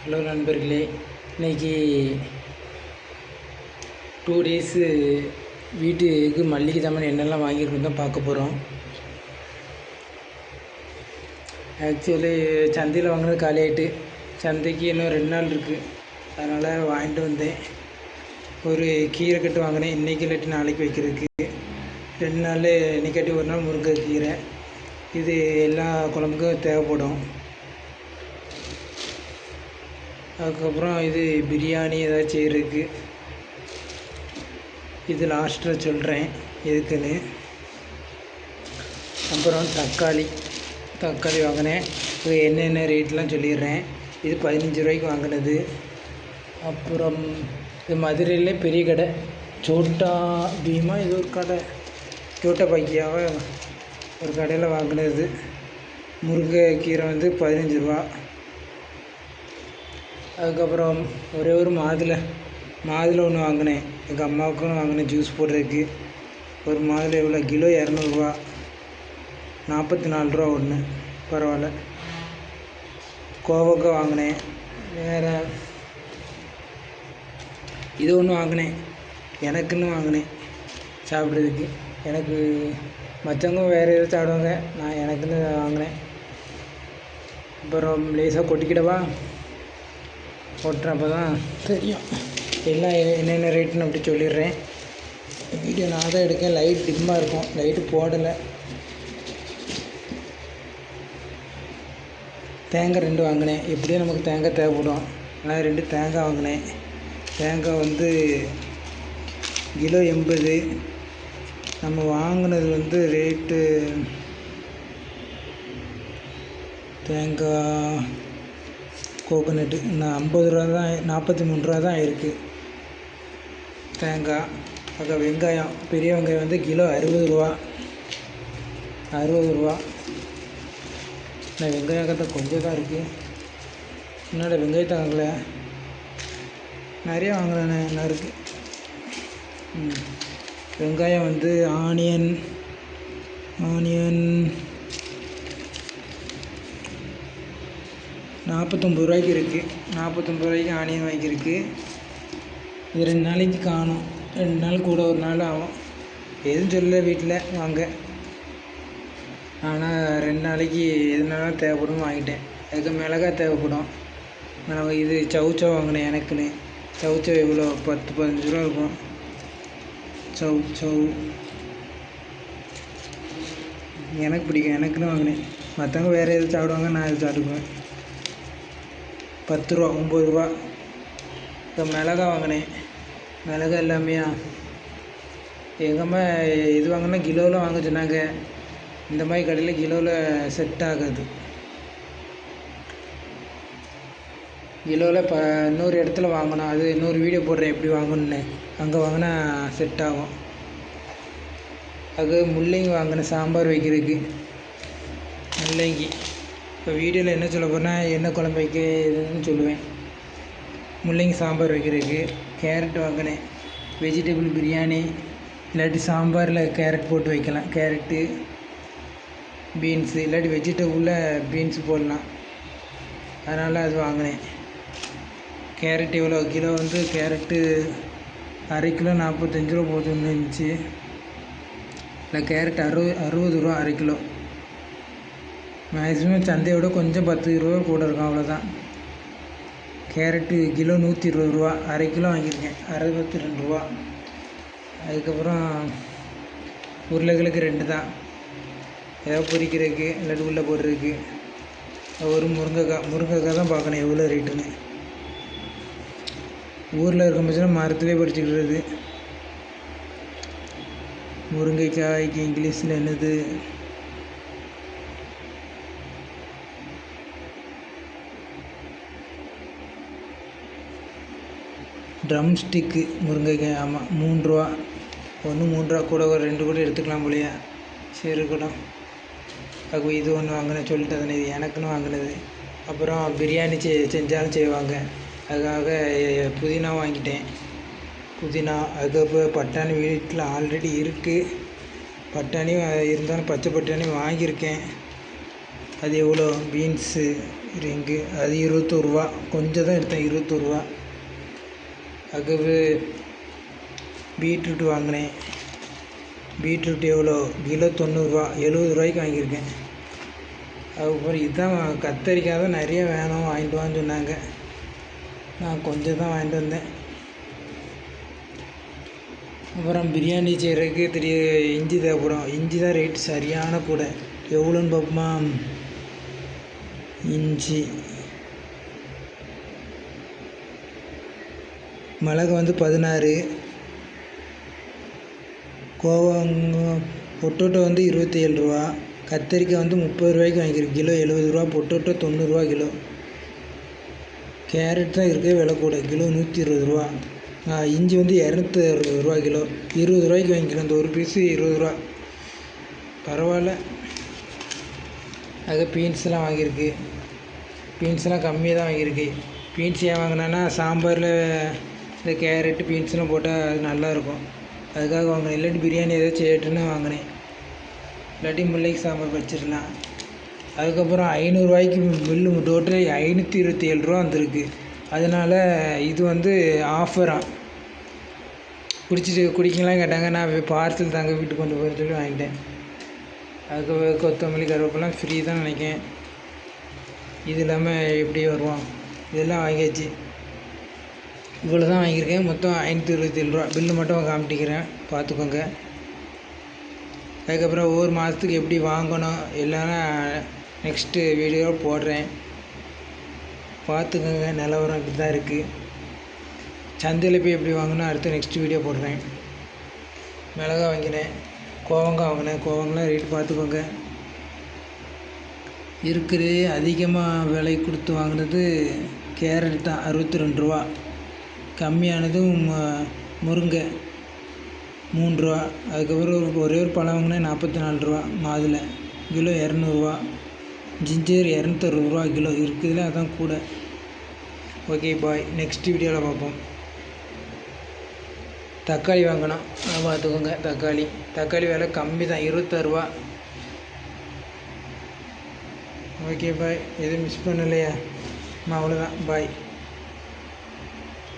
Hello நண்பர்களே, இன்றைக்கி 2 days வீட்டுக்கு மளிகை சாமான் என்னெல்லாம் வாங்கியிருக்குன்னு தான் பார்க்க போகிறோம். ஆக்சுவலி சந்தையில் வாங்கினது காலி ஆகிட்டு, சந்தைக்கு இன்னும் 2 நாள் இருக்குது. அதனால் வாங்கிட்டு வந்தேன். ஒரு கீரை கட்டு வாங்கினேன், இன்றைக்கி இல்லாட்டி நாளைக்கு வைக்கிறதுக்கு. 2 நாள் இன்றைக்காட்டி ஒரு நாள் முருங்கைக்கீரை. இது எல்லா குழம்புக்கும் தேவைப்படும். அதுக்கப்புறம் இது பிரியாணி ஏதாச்சும் செய்கிறதுக்கு. இது லாஸ்ட்டில் சொல்கிறேன் எதுக்குன்னு. அப்புறம் தக்காளி வாங்கினேன். இது என்னென்ன ரேட்லாம் சொல்லிடுறேன். இது 15 ரூபாய்க்கு வாங்கினது. அப்புறம் இது மதுரையிலே பெரிய கடை, சோட்டா பீமா, இது ஒரு கடை, சோட்டா பாக்கியாவை ஒரு கடையில் வாங்கினது. முருங்கைக்கீரை 15 ரூபா. அதுக்கப்புறம் ஒரே ஒரு மாதுளை ஒன்று வாங்கினேன். எங்கள் அம்மாவுக்கும் வாங்கினேன் ஜூஸ் போடுறதுக்கு. ஒரு மாதுளை எவ்வளோ கிலோ 200 ரூபா, 44 ரூபா ஒன்று, பரவாயில்ல. கோவக்காய் வாங்கினேன். வேறு இது ஒன்று வாங்கினேன், எனக்குன்னு வாங்கினேன் சாப்பிட்றதுக்கு. எனக்கு மற்றவங்க வேறு எதாவது சாப்பிடுவாங்க, நான் எனக்குன்னு வாங்கினேன். அப்புறம் லேசாக கொட்டிக்கிடவா, கொட்டுறப்ப தான் தெரியும் எல்லாம் என்னென்ன ரேட்டுன்னு அப்படி சொல்லிடுறேன். வீடியோ நான் தான் எடுக்கேன், லைட் டிம்மாக இருக்கும், லைட்டு போடலை. தேங்காய் 2 வாங்கினேன். எப்படியும் நமக்கு தேங்காய் தேவைப்படும், அதனால் 2 தேங்காய் வாங்கினேன். தேங்காய் கிலோ 80. நம்ம வாங்கினது ரேட்டு தேங்காய் கோகோனட்டு 50 ரூபா தான், 43 ரூபா தான் இருக்குது தேங்காய். அப்புறம் வெங்காயம், பெரிய வெங்காயம் கிலோ 60 ரூபா. நான் வெங்காயம் கத்த கொஞ்சம் தான் இருக்குது. என்னோட வெங்காயத்தை வாங்கலை, நிறையா வாங்கினேண்ணே, என்ன இருக்குது. வெங்காயம் ஆனியன் 49 ரூபாய்க்கு இருக்குது. 49 ரூபாய்க்கு ஆனியன் வாங்கியிருக்கு. இது 2 நாளைக்கு காணும், 2 நாள் கூட ஒரு நாள் ஆகும். எதுவும் சொல்லலை வீட்டில் வாங்க, ஆனால் 2 நாளைக்கு எதுனாலும் தேவைப்படும் வாங்கிட்டேன். அதுக்கு மிளகாய் தேவைப்படும். இது சவுச்சவ் வாங்கினேன் எனக்குன்னு. சவுச்சவ் எவ்வளோ 10-15 ரூபா இருக்கும். சவுச்சவ் எனக்கு பிடிக்கும், எனக்குன்னு வாங்கினேன். மற்றவங்க வேறு எது சாப்பிடுவாங்க, நான் எது சாப்பிடுவேன். 10 ரூபா, 9 ரூபா. இப்போ மிளகா வாங்கினேன். மிளகா எல்லாமே எங்கள் அம்மா இது வாங்கினா கிலோவில் வாங்க சொன்னாங்க. இந்த மாதிரி கடையில் கிலோவில் செட் ஆகாது. கிலோவில் இன்னொரு இடத்துல வாங்கணும், அது இன்னொரு வீடியோ போடுறேன் எப்படி வாங்கணுன்னு. அங்கே வாங்கினா செட் ஆகும். அது முள்ளங்கி வாங்கினேன் சாம்பார் வைக்கிறதுக்கு. முள்ளங்கி இப்போ வீடியோவில் என்ன சொல்ல போகிறேன்னா, என்ன குழம்பு வைக்க இதுன்னு சொல்லுவேன். முள்ளங்கி சாம்பார் வைக்கிறதுக்கு. கேரட் வாங்கினேன், வெஜிடபிள் பிரியாணி இல்லாட்டி சாம்பாரில் கேரட் போட்டு வைக்கலாம். கேரட்டு, பீன்ஸு இல்லாட்டி வெஜிடபிளில் பீன்ஸ் போடலாம், அதனால் அது வாங்கினேன். கேரட் எவ்வளோ கிலோ கேரட்டு அரை கிலோ 45 ரூபா போதுன்னு இருந்துச்சு. இல்லை கேரட் 60 ரூபா அரை கிலோ. மேக்ஸிமம் சந்தையோட கொஞ்சம் 10 ரூபா கூட இருக்கும், அவ்வளோதான். கேரட்டு கிலோ 120 ரூபா, அரை கிலோ வாங்கியிருக்கேன், 62 ரூபா. அதுக்கப்புறம் உருளைக்கிழங்கு 2 தான், ஏதாவது பொரிக்கிறதுக்கு இல்லாட்டி உள்ளே போடுறதுக்கு. ஒரு முருங்கைக்காய் தான் பார்க்கணும் எவ்வளோ ரேட்டுன்னு. ஊரில் இருக்கும் பட்சம் மரத்துலேயே பறிச்சுக்கிறது. முருங்கைக்காய்க்கு இங்கிலீஷில் என்னது, ட்ரம் ஸ்டிக்கு முருங்கைக்காய். ஆமாம், 3 ரூபா. 3 ரூபா கூட ஒரு 2 கூட எடுத்துக்கலாம் போலையா. சரி இருக்கட்டும். அது இது ஒன்று வாங்கினேன் சொல்லிட்டு தானே, இது எனக்குன்னு வாங்கினது. அப்புறம் பிரியாணி செஞ்சாலும் செய்வாங்க, அதுக்காக புதினா வாங்கிட்டேன். புதினா, அதுக்கப்புறம் பட்டாணி வீட்டில் ஆல்ரெடி இருக்குது. பட்டாணியும் இருந்தாலும் பச்சை பட்டாணி வாங்கியிருக்கேன். அது எவ்வளோ பீன்ஸு ரிங்கு அது 21 ரூபா. கொஞ்சம் தான் எடுத்தேன், 21 ரூபா. அதுக்கு பீட்ரூட் வாங்கினேன். பீட்ரூட் எவ்வளோ கிலோ 90 ரூபா, 70 ரூபாய்க்கு வாங்கியிருக்கேன். அதுக்கப்புறம் இதுதான் கத்தரிக்காய் தான் நிறைய வேணும் வாங்கிட்டு வான்னு சொன்னாங்க. நான் கொஞ்சம் தான் வாங்கிட்டு வந்தேன். அப்புறம் பிரியாணி செய்கிறதுக்கு இஞ்சி தேவைப்படும். இஞ்சி தான் ரேட் சரியான கூட. எவ்வளோன்னு பார்ப்போமா? இஞ்சி மிளகு வந்து 16, பொட்டோட்டோ வந்து 27 ரூபா, கத்தரிக்காய் வந்து 30 ரூபாய்க்கு வாங்கிக்கிறேன் கிலோ 70 ரூபா, பொட்டோட்டோ 90 ரூபா கிலோ. கேரட் தான் இருக்கே விலை கூட, கிலோ 120 ரூபா. இஞ்சி வந்து 260 ரூபா கிலோ, 20 ரூபாய்க்கு வாங்கிக்கிறேன். அந்த ஒரு பீஸு 20 ரூபா, பரவாயில்ல. அது பீன்ஸ்லாம் வாங்கியிருக்கு. பீன்ஸ்லாம் கம்மியாக தான் வாங்கியிருக்கு. பீன்ஸ் ஏன் வாங்கினேன்னா சாம்பாரில் இந்த கேரட்டு பீன்ஸ்லாம் போட்டால் அது நல்லாயிருக்கும், அதுக்காக வாங்கினேன். இல்லாட்டி பிரியாணி ஏதாச்சும் செய்யட்டுன்னு வாங்கினேன். இல்லாட்டி முல்லைக்கு சாம்பார் வச்சிடலாம். அதுக்கப்புறம் 500 ரூபாய்க்கு பில்லு டோட்டல் 527 ரூபா வந்திருக்கு. அதனால் இது வந்து ஆஃபராக குடிக்கலாம் கேட்டாங்க. நான் பார்சல் தாங்க வீட்டுக்கு கொண்டு போய் சொல்லி வாங்கிட்டேன். அதுக்கு கொத்தமல்லி கருவேப்பிலாம் ஃப்ரீ தான் நினைக்கிறேன். இது இல்லாமல் எப்படி வருவோம்? இதெல்லாம் வாங்கியாச்சு. இவ்வளோ தான் வாங்கியிருக்கேன். மொத்தம் 527 ரூபா. பில்லு மட்டும் காமிட்டிக்கிறேன், பார்த்துக்கோங்க. அதுக்கப்புறம் ஒவ்வொரு மாதத்துக்கு எப்படி வாங்கணும் எல்லாம் நெக்ஸ்ட்டு வீடியோ போடுறேன், பார்த்துக்கோங்க. நிலவரம் இப்படி தான் இருக்குது. சந்தையில் போய் எப்படி வாங்கணும் அடுத்து நெக்ஸ்ட் வீடியோ போடுறேன். மிளகா வாங்கினேன், கோவங்காய் வாங்கினேன். கோவங்காய் ரேட் பார்த்துக்கோங்க. இருக்கிறது அதிகமாக விலை கொடுத்து வாங்கினது கேரட் தான், 62 ரூபா. கம்மியானதும் முருங்கை 3 ரூபா. அதுக்கப்புறம் ஒரே ஒரு பழம் வாங்கினேன் 44 ரூபா. மாதுளை கிலோ 200 ரூபா. ஜிஞ்சர் 260 ரூபா கிலோ. இருக்குதுல அதான் கூட. ஓகே பாய், நெக்ஸ்ட் வீடியோவில் பார்ப்போம். தக்காளி வாங்கணும், பார்த்துக்கோங்க. தக்காளி விலை கம்மி தான், 26 ரூபா. ஓகே பாய், எதுவும் மிஸ் பண்ணலையா? அவ்வளோதான், பாய்.